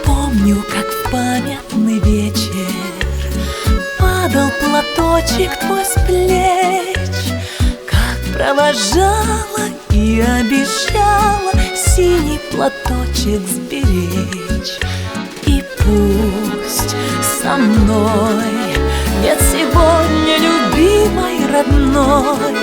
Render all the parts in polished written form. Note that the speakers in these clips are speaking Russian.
Помню, как в памятный вечер падал платочек твой с плеч, как провожала и обещала синий платочек сберечь. И пусть со мной нет сегодня любимой родной,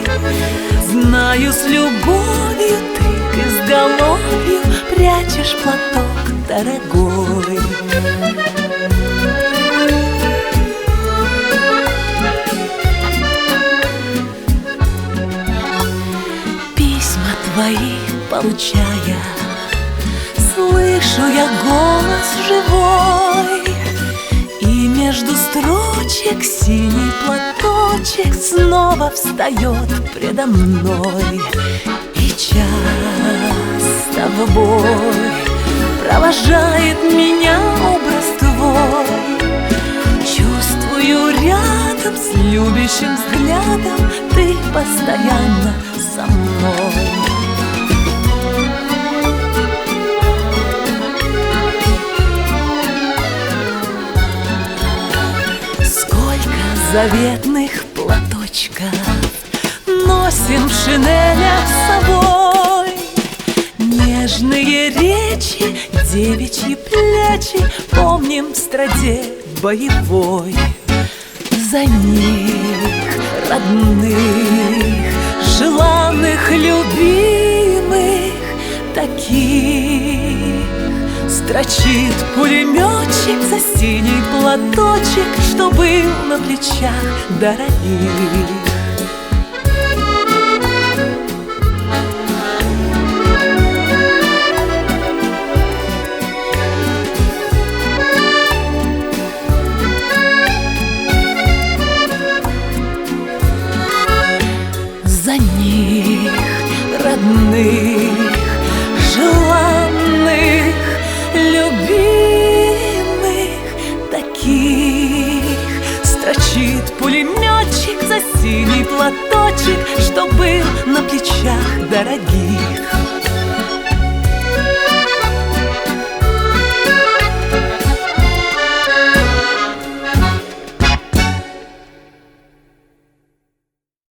знаю, с любовью ты к изголовью прячешь платок дорогой. Письма твои получая, слышу я голос живой, и между строчек синий платочек снова встает предо мной. И часто в бой провожает меня образ твой. Чувствую рядом с любящим взглядом ты постоянно со мной. Заветных платочков носим в шинелях с собой. Нежные речи, девичьи плечи помним в страде боевой. За них, родных, желанных, любимых, таких строчит пулеметчик за синий платочек, что был на плечах дорогих. За них, родных, желанных, любимых, таких строчит пулеметчик за синий платочек, что был на плечах дорогих.